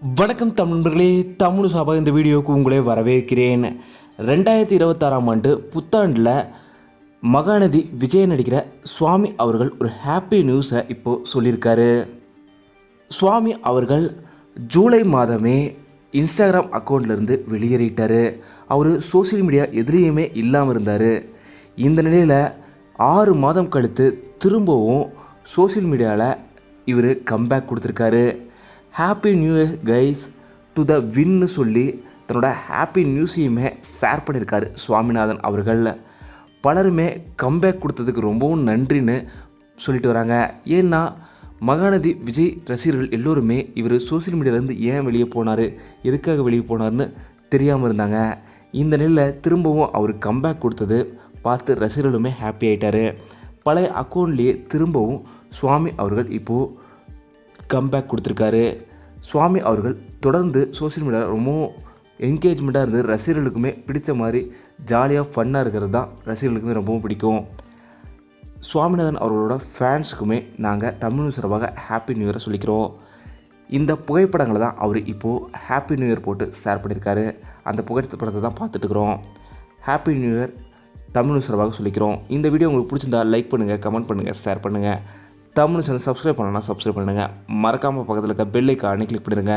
வணக்கம் தமிழர்களே, தமிழ் சபா இந்த வீடியோவுக்கு உங்களை வரவேற்கிறேன். 2026ஆம் ஆண்டு புத்தாண்டில் மகாநதி விஜய் நடிக்கிற சுவாமி அவர்கள் ஒரு ஹாப்பி நியூஸை இப்போது சொல்லியிருக்காரு. சுவாமி அவர்கள் ஜூலை மாதமே இன்ஸ்டாகிராம் அக்கௌண்ட்லேருந்து வெளியேறிட்டார். அவர் சோசியல் மீடியா எதுலேயுமே இல்லாமல் இருந்தார். இந்த நிலையில் 6 மாதம் கழித்து திரும்பவும் சோசியல் மீடியாவில் இவர் கம்பேக் கொடுத்துருக்காரு. Happy new year guys to the வின்னு சொல்லி தன்னோட ஹாப்பி நியூஸையுமே ஷேர் பண்ணியிருக்காரு சுவாமிநாதன் அவர்கள். பலருமே கம்பேக் கொடுத்ததுக்கு ரொம்பவும் நன்றின்னு சொல்லிட்டு வராங்க. ஏன்னா மகாநதி விஜய் ரசிகர்கள் எல்லோருமே இவர் சோசியல் மீடியாவிலேருந்து ஏன் வெளியே போனார், எதுக்காக வெளியே போனார்னு தெரியாமல் இருந்தாங்க. இந்த நிலையில் திரும்பவும் அவர் கம்பேக் கொடுத்தது பார்த்து ரசிகர்களுமே ஹாப்பி ஆகிட்டார். பழைய அக்கௌண்ட்லேயே திரும்பவும் சுவாமி அவர்கள் இப்போது கம்பேக் கொடுத்துருக்காரு. சுவாமி அவர்கள் தொடர்ந்து சோசியல் மீடியாவில் ரொம்பவும் என்கேஜ்மெண்ட்டாக இருந்து ரசிகர்களுக்குமே பிடித்த மாதிரி ஜாலியாக ஃபன்னாக இருக்கிறது தான் ரசிகர்களுக்குமே ரொம்பவும் பிடிக்கும். சுவாமிநாதன் அவர்களோட ஃபேன்ஸுக்குமே நாங்கள் தமிழ் சார்பாக ஹாப்பி நியூ இயரை சொல்லிக்கிறோம். இந்த புகைப்படங்களை தான் அவர் இப்போது ஹாப்பி நியூ இயர் போட்டு ஷேர் பண்ணியிருக்காரு. அந்த புகைப்படத்தை தான் பார்த்துட்டுருக்குறோம். ஹாப்பி நியூ இயர் தமிழ் சார்பாக சொல்லிக்கிறோம். இந்த வீடியோ உங்களுக்கு பிடிச்சிருந்தா லைக் பண்ணுங்கள், கமெண்ட் பண்ணுங்கள், ஷேர் பண்ணுங்கள். தமிழ் சேனல் சப்ஸ்கிரைப் பண்ணணும்னா சப்ஸ்கிரைப் பண்ணுங்கள். மறக்காமல் பக்கத்தில் இருக்க பெல் ஐக்கானை கிளிக் பண்ணிடுங்க.